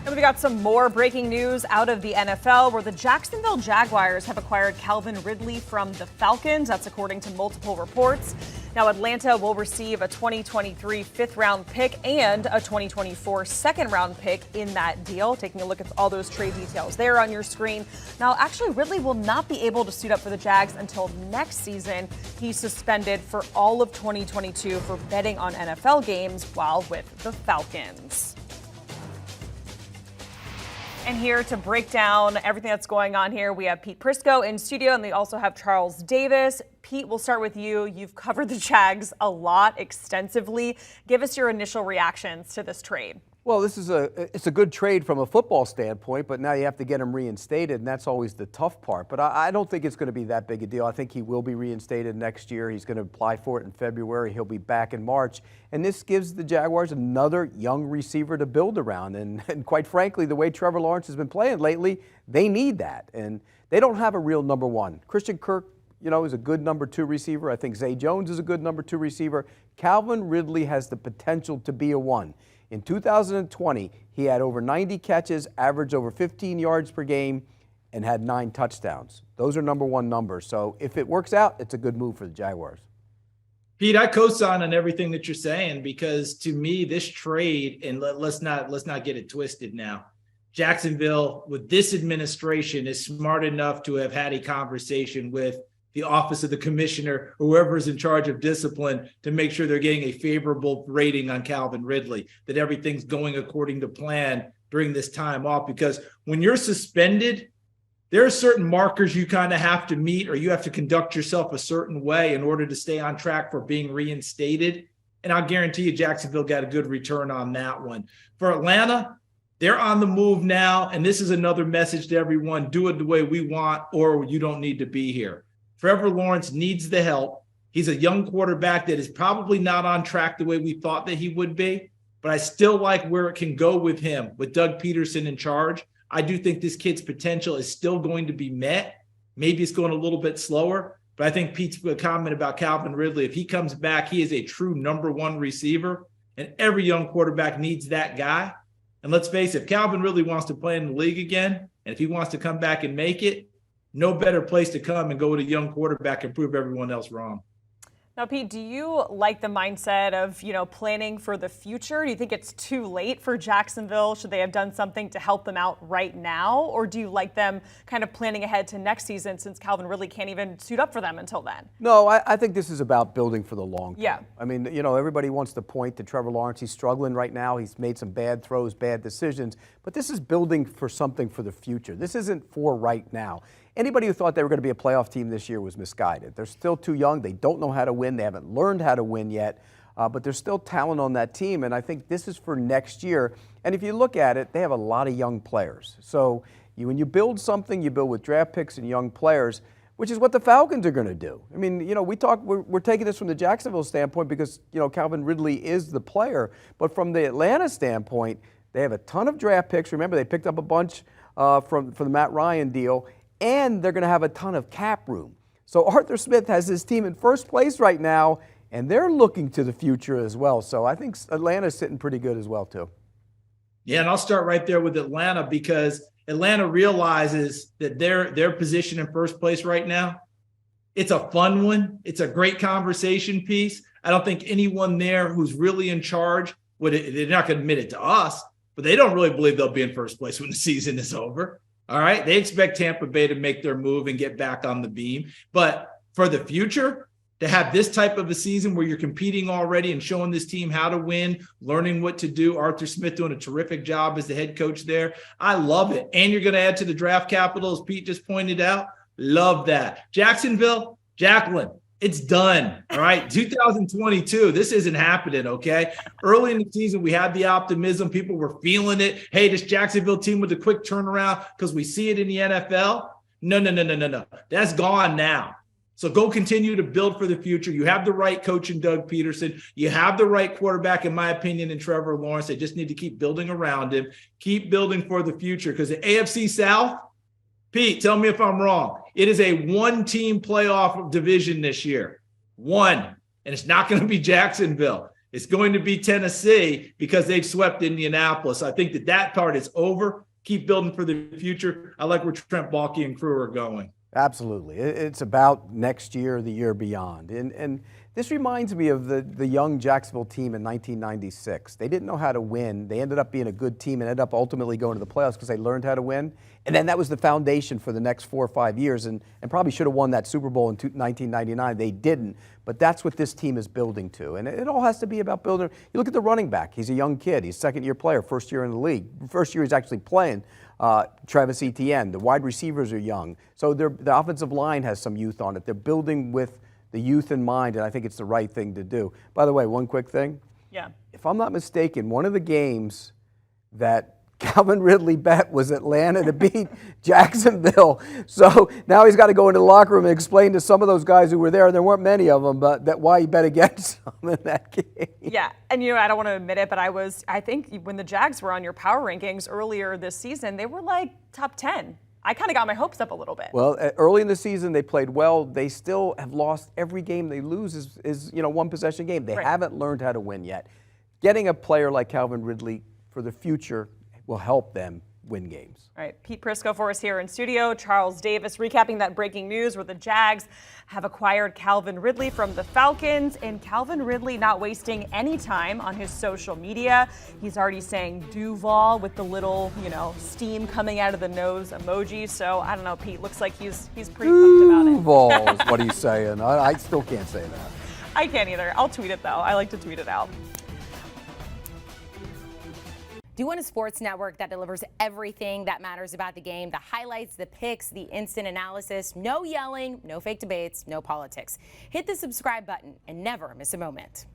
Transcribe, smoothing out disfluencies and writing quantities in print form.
And we got some more breaking news out of the NFL, where the Jacksonville Jaguars have acquired Calvin Ridley from the Falcons. That's according to multiple reports. Now, Atlanta will receive a 2023 fifth-round pick and a 2024 second-round pick in that deal. Taking a look at all those trade details there on your screen. Now, actually, Ridley will not be able to suit up for the Jags until next season. He's suspended for all of 2022 for betting on NFL games while with the Falcons. And here to break down everything that's going on here, we have Pete Prisco in studio, and they also have Charles Davis. Pete, we'll start with you. You've covered the Jags a lot, extensively. Give us your initial reactions to this trade. Well, it's a good trade from a football standpoint, but now you have to get him reinstated, and that's always the tough part. But I don't think it's going to be that big a deal. I think he will be reinstated next year. He's going to apply for it in February. He'll be back in March. And this gives the Jaguars another young receiver to build around. And quite frankly, the way Trevor Lawrence has been playing lately, they need that. And they don't have a real number one. Christian Kirk, is a good number two receiver. I think Zay Jones is a good number two receiver. Calvin Ridley has the potential to be a one. In 2020, he had over 90 catches, averaged over 15 yards per game, and had 9 touchdowns. Those are number one numbers. So if it works out, it's a good move for the Jaguars. Pete, I co-sign on everything that you're saying, because to me, this trade, and let's not get it twisted now. Jacksonville, with this administration, is smart enough to have had a conversation with the office of the commissioner, whoever is in charge of discipline, to make sure they're getting a favorable rating on Calvin Ridley, that everything's going according to plan during this time off. Because when you're suspended, there are certain markers you kind of have to meet, or you have to conduct yourself a certain way in order to stay on track for being reinstated. And I'll guarantee you Jacksonville got a good return on that one. For Atlanta, they're on the move now, and this is another message to everyone: do it the way we want, or you don't need to be here. Trevor Lawrence needs the help. He's a young quarterback that is probably not on track the way we thought that he would be, but I still like where it can go with him, with Doug Peterson in charge. I do think this kid's potential is still going to be met. Maybe it's going a little bit slower, but I think Pete's comment about Calvin Ridley, if he comes back, he is a true number one receiver, and every young quarterback needs that guy. And let's face it, if Calvin Ridley wants to play in the league again, and if he wants to come back and make it, no better place to come and go with a young quarterback and prove everyone else wrong. Now, Pete, do you like the mindset of, planning for the future? Do you think it's too late for Jacksonville? Should they have done something to help them out right now? Or do you like them kind of planning ahead to next season, since Calvin Ridley can't even suit up for them until then? No, I think this is about building for the long term. Yeah. I mean, everybody wants to point to Trevor Lawrence. He's struggling right now. He's made some bad throws, bad decisions. But this is building for something for the future. This isn't for right now. Anybody who thought they were going to be a playoff team this year was misguided. They're still too young. They don't know how to win. They haven't learned how to win yet. But there's still talent on that team, and I think this is for next year. And if you look at it, they have a lot of young players. So when you build something, you build with draft picks and young players, which is what the Falcons are going to do. I mean, we're taking this from the Jacksonville standpoint because, Calvin Ridley is the player. But from the Atlanta standpoint, they have a ton of draft picks. Remember, they picked up a bunch from the Matt Ryan deal. And they're going to have a ton of cap room. So Arthur Smith has his team in first place right now, and they're looking to the future as well. So I think Atlanta's sitting pretty good as well, too. Yeah, and I'll start right there with Atlanta, because Atlanta realizes that their position in first place right now, it's a fun one. It's a great conversation piece. I don't think anyone there who's really in charge they're not going to admit it to us, but they don't really believe they'll be in first place when the season is over. All right. They expect Tampa Bay to make their move and get back on the beam. But for the future, to have this type of a season where you're competing already and showing this team how to win, learning what to do, Arthur Smith doing a terrific job as the head coach there. I love it. And you're going to add to the draft capital, as Pete just pointed out. Love that. Jacksonville, Jacqueline, it's done. All right. 2022. This isn't happening. Okay. Early in the season, we had the optimism. People were feeling it. Hey, this Jacksonville team with a quick turnaround because we see it in the NFL. No. That's gone now. So go continue to build for the future. You have the right coach in Doug Peterson. You have the right quarterback, in my opinion, in Trevor Lawrence. They just need to keep building around him. Keep building for the future, because the AFC South, Pete, tell me if I'm wrong. It is a one-team playoff division this year. One. And it's not going to be Jacksonville. It's going to be Tennessee because they've swept Indianapolis. I think that part is over. Keep building for the future. I like where Trent Baalke and crew are going. Absolutely. It's about next year, the year beyond. And this reminds me of the young Jacksonville team in 1996. They didn't know how to win. They ended up being a good team and ended up ultimately going to the playoffs because they learned how to win. And then that was the foundation for the next 4 or 5 years and probably should have won that Super Bowl in 1999. They didn't. But that's what this team is building to. And it all has to be about building. You look at the running back. He's a young kid. He's a second-year player, first year in the league. First year he's actually playing. Travis Etienne. The wide receivers are young. So the offensive line has some youth on it. They're building with the youth in mind, and I think it's the right thing to do. By the way, one quick thing. Yeah. If I'm not mistaken, one of the games that Calvin Ridley bet was Atlanta to beat Jacksonville. So now he's got to go into the locker room and explain to some of those guys who were there, and there weren't many of them, but that why he bet against them in that game. Yeah, and I don't want to admit it, but I think when the Jags were on your power rankings earlier this season, they were like top 10. I kind of got my hopes up a little bit. Well, early in the season, they played well. They still have lost every game they lose is one possession game. They haven't learned how to win yet. Getting a player like Calvin Ridley for the future will help them win games. All right, Pete Prisco for us here in studio. Charles Davis recapping that breaking news where the Jags have acquired Calvin Ridley from the Falcons, and Calvin Ridley not wasting any time on his social media. He's already saying Duval with the little, steam coming out of the nose emoji. So I don't know, Pete. Looks like he's pretty pumped about it. Duval is what he's saying. I still can't say that. I can't either. I'll tweet it though. I like to tweet it out. Do you want a sports network that delivers everything that matters about the game? The highlights, the picks, the instant analysis, no yelling, no fake debates, no politics. Hit the subscribe button and never miss a moment.